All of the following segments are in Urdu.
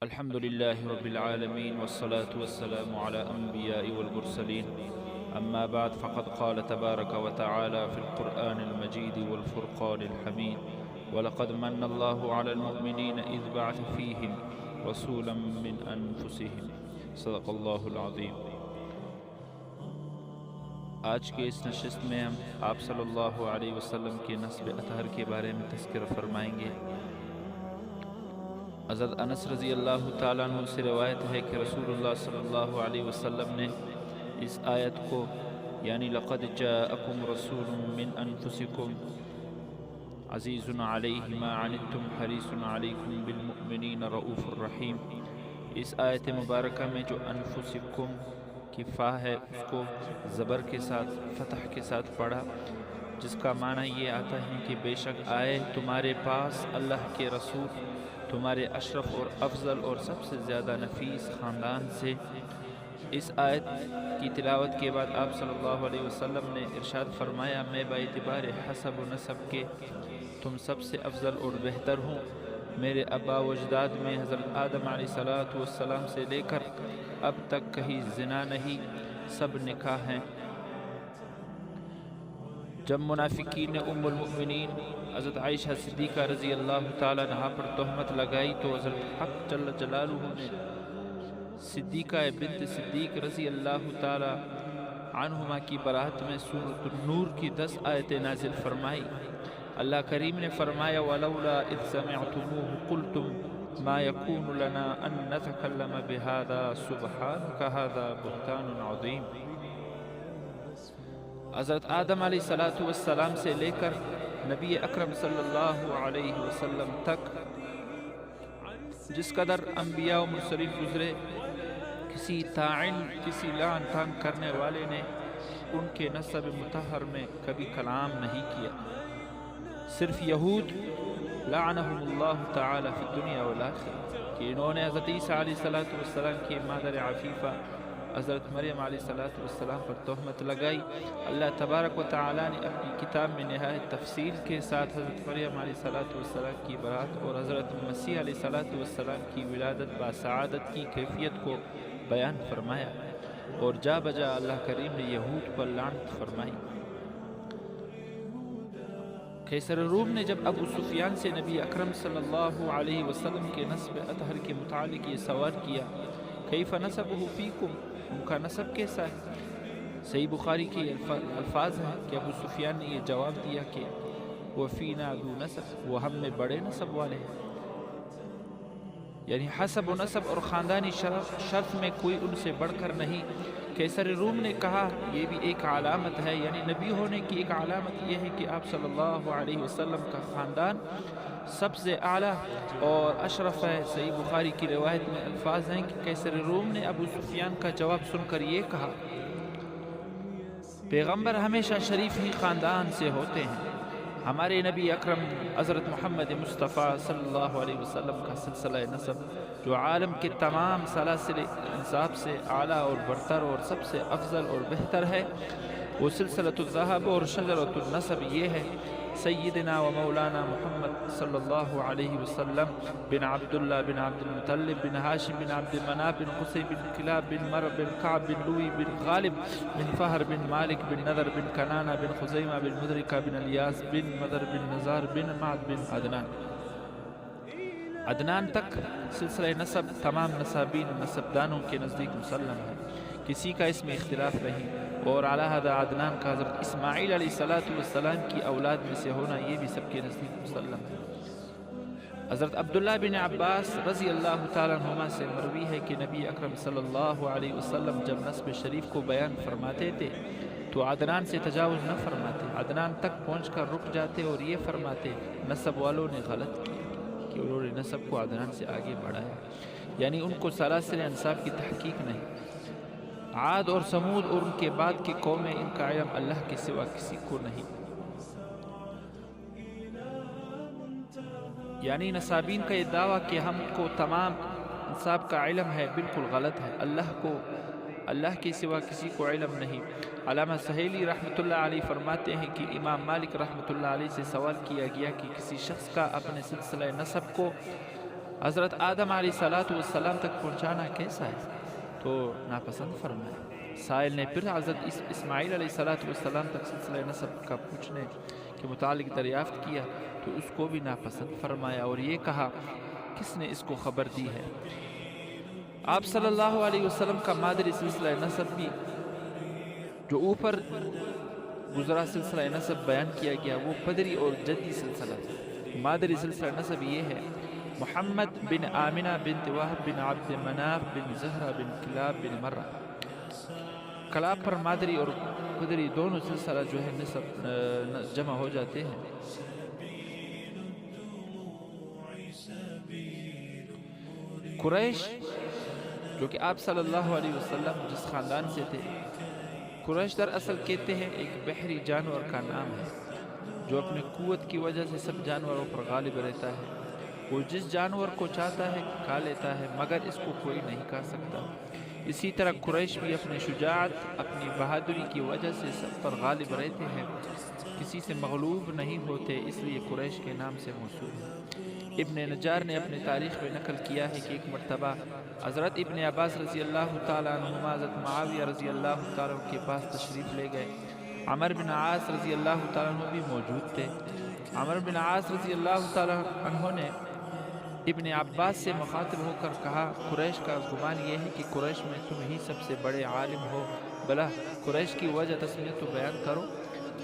الحمد لله رب العالمين والصلاة والسلام على أنبياء والمرسلين أما بعد فقد قال تبارك وتعالى في القرآن المجيد والفرقان الحميد ولقد من الله على المؤمنين إذ بعث فيهم رسولا من أنفسهم صدق الله العظيم۔ آج کے اس نشست میں ہم آپ صلی اللہ علیہ وسلم کے نسب اطہر کے بارے میں تذکرہ فرمائیں گے۔ حضرت انس رضی اللہ تعالیٰ عنہ سے روایت ہے کہ رسول اللہ صلی اللہ علیہ وسلم نے اس آیت کو یعنی لقد جاءکم رسول من انفسکم عزیز علیہ ما عنتم حریص علیکم بالمؤمنین رؤوف الرحیم، اس آیت مبارکہ میں جو انفسکم کی فا ہے اس کو زبر کے ساتھ فتح کے ساتھ پڑھا، جس کا معنی یہ آتا ہے کہ بے شک آئے تمہارے پاس اللہ کے رسول تمہارے اشرف اور افضل اور سب سے زیادہ نفیس خاندان سے۔ اس آیت کی تلاوت کے بعد آپ صلی اللہ علیہ وسلم نے ارشاد فرمایا، میں باعتبار حسب و نسب کے تم سب سے افضل اور بہتر ہوں۔ میرے ابا و اجداد میں حضرت آدم علیہ السلام سے لے کر اب تک کہیں زنا نہیں، سب نکاح ہیں۔ جب منافقین نے ام المؤمنین حضرت عائشہ صدیقہ رضی اللہ تعالیٰ عنہا پر تہمت لگائی تو حضرت حق جل جلالہ نے صدیقہ بنت صدیق رضی اللہ تعالیٰ عنہما کی برات میں سورۃ النور کی 10 آیتیں نازل فرمائی۔ اللہ کریم نے فرمایا، وَلَوْلَا إِذْ سَمِعْتُمُوهُ قُلْتُمْ مَا يَكُونُ لَنَا أَن نَّتَكَلَّمَ بِهَذَا سُبْحَانَكَ هَذَا بُهْتَانٌ عَظِيمٌ۔ حضرت آدم علیہ السلام سے لے کر نبی اکرم صلی اللہ علیہ وسلم تک جس قدر انبیاء و مرسلین گزرے، کسی طاعن کسی لعن طعن کرنے والے نے ان کے نسب مطہر میں کبھی کلام نہیں کیا۔ صرف یہود لعنہم اللہ تعالی فی الدنیا والآخرہ کہ انہوں نے حضرت عیسیٰ علیہ السلام کی مادر عفیفہ حضرت مریم علیہ السلام پر تہمت لگائی۔ اللہ تبارک و تعالیٰ نے اپنی کتاب میں نہایت تفصیل کے ساتھ حضرت مریم علیہ السلام کی برات اور حضرت مسیح علیہ السلام کی ولادت باسعادت کی کیفیت کو بیان فرمایا، اور جا بجا اللہ کریم نے یہود پر لعنت فرمائی۔ قیصر روم نے جب ابو سفیان سے نبی اکرم صلی اللہ علیہ وسلم کے نسب اطہر کے متعلق یہ سوال کیا، کیف نسبہ فیکم، ان کا نسب کیسا ہے؟ صحیح بخاری کے الفاظ ہیں کہ ابو سفیان نے یہ جواب دیا کہ وہ فینا ذو نسب، وہ ہم میں بڑے نسب والے ہیں، یعنی حسب و نسب اور خاندانی شرف میں کوئی ان سے بڑھ کر نہیں۔ قیصر روم نے کہا یہ بھی ایک علامت ہے، یعنی نبی ہونے کی ایک علامت یہ ہے کہ آپ صلی اللہ علیہ وسلم کا خاندان سب سے اعلیٰ اور اشرف ہے۔ صحیح بخاری کی روایت میں الفاظ ہیں کہ قیصر روم نے ابو سفیان کا جواب سن کر یہ کہا، پیغمبر ہمیشہ شریف ہی خاندان سے ہوتے ہیں، ہمارے نبی اکرم حضرت محمد مصطفیٰ صلی اللہ علیہ وسلم کا سلسلہ نسب جو عالم کے تمام سلاسل انساب سے اعلیٰ اور برتر اور سب سے افضل اور بہتر ہے، وہ سلسلۃ الذہب اور شجرۃ النسب یہ ہے، سیدنا و مولانا محمد صلی اللہ علیہ وسلم بن عبداللہ بن عبد المطلب بن ہاشم بن عبد مناف بن قصی بن کلاب بن مرب بن کعب بن لوی بن غالب بن فہر بن مالک بن نذر بن کنانہ بن خزیمہ بن مدرکہ بن الیاس بن مدر بن نزار بن معد بن عدنان تک سلسلہ نسب تمام نسابین نسبدانوں کے نزدیک مسلم ہے، کسی کا اس میں اختلاف نہیں، اور اعلیٰ حضرت عدنان کا حضرت اسماعیل علیہ السلام کی اولاد میں سے ہونا یہ بھی سب کے نزدیک مسلم ہے۔ حضرت عبداللہ بن عباس رضی اللہ تعالیٰ عنہما سے مروی ہے کہ نبی اکرم صلی اللہ علیہ وسلم جب نسب شریف کو بیان فرماتے تھے تو عدنان سے تجاوز نہ فرماتے، عدنان تک پہنچ کر رک جاتے اور یہ فرماتے نسب والوں نے غلط کیا کہ انہوں نے نسب کو عدنان سے آگے بڑھایا، یعنی ان کو سلاسل انساب کی تحقیق نہیں۔ عاد اور سمود اور ان کے بعد کی قومیں ان کا علم اللہ کے سوا کسی کو نہیں، یعنی نسابین کا یہ دعویٰ کہ ہم کو تمام انساب کا علم ہے بالکل غلط ہے، اللہ کے سوا کسی کو علم نہیں۔ علامہ سہیلی رحمۃ اللہ علیہ فرماتے ہیں کہ امام مالک رحمۃ اللہ علیہ سے سوال کیا گیا کہ کسی شخص کا اپنے سلسلہ نسب کو حضرت آدم علیہ السلام تک پہنچانا کیسا ہے؟ تو ناپسند فرمایا۔ سائل نے پھر حضرت اسماعیل علیہ السلام تک سلسلہ نسب کا پوچھنے کے متعلق دریافت کیا تو اس کو بھی ناپسند فرمایا اور یہ کہا کس نے اس کو خبر دی ہے؟ آپ صلی اللہ علیہ وسلم کا مادری سلسلہ نسب بھی جو اوپر گزرا سلسلہ نسب بیان کیا گیا وہ پدری اور جدی سلسلہ ہے۔ مادری سلسلہ نسب یہ ہے: محمد بن آمنہ بنت وہب بن عبد مناف بن زہرہ بن کلاب بن مرہ۔ کلاب پر مادری اور پدری دونوں سلسلہ جو ہے نسب جمع ہو جاتے ہیں۔ قریش جو کہ آپ صلی اللہ علیہ وسلم جس خاندان سے تھے، قریش در اصل کہتے ہیں ایک بحری جانور کا نام ہے جو اپنی قوت کی وجہ سے سب جانوروں پر غالب رہتا ہے۔ وہ جس جانور کو چاہتا ہے کھا لیتا ہے مگر اس کو کوئی نہیں کھا سکتا۔ اسی طرح قریش بھی اپنی شجاعت، اپنی بہادری کی وجہ سے سب پر غالب رہتے ہیں، کسی سے مغلوب نہیں ہوتے، اس لیے قریش کے نام سے موسوم ہے۔ ابن نجار نے اپنے تاریخ میں نقل کیا ہے کہ ایک مرتبہ حضرت ابن عباس رضی اللہ تعالیٰ عنہما حضرت معاویہ رضی اللہ تعالیٰ عنہ کے پاس تشریف لے گئے۔ عمر بن عاص رضی اللہ تعالیٰ عنہ بھی موجود تھے۔ عمر بن عاص رضی اللہ تعالیٰ عنہ نے ابن عباس سے مخاطب ہو کر کہا، قریش کا گمان یہ ہے کہ قریش میں تم ہی سب سے بڑے عالم ہو، بھلا قریش کی وجہ تسمیہ تو بیان کرو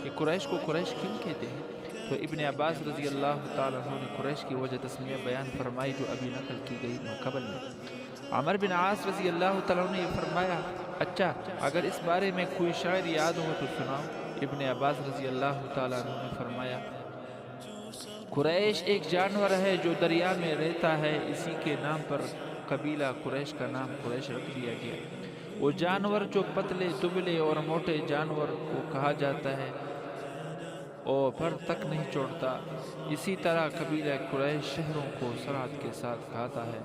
کہ قریش کو قریش کیوں کہتے ہیں؟ تو ابن عباس رضی اللہ تعالیٰ عنہ نے قریش کی وجہ تسمیہ بیان فرمائی جو ابھی نقل کی گئی قبل میں۔ عمر بن عاص رضی اللہ تعالیٰ عنہ نے یہ فرمایا، اچھا اگر اس بارے میں کوئی شاعر یاد ہو تو سناؤ۔ ابن عباس رضی اللہ تعالیٰ عنہ نے فرمایا، قریش ایک جانور ہے جو دریا میں رہتا ہے، اسی کے نام پر قبیلہ قریش کا نام قریش رکھ دیا گیا۔ وہ جانور جو پتلے دبلے اور موٹے جانور کو کہا جاتا ہے اور پر تک نہیں چھوڑتا، اسی طرح قبیلہ قریش شہروں کو سرحد کے ساتھ کھاتا ہے۔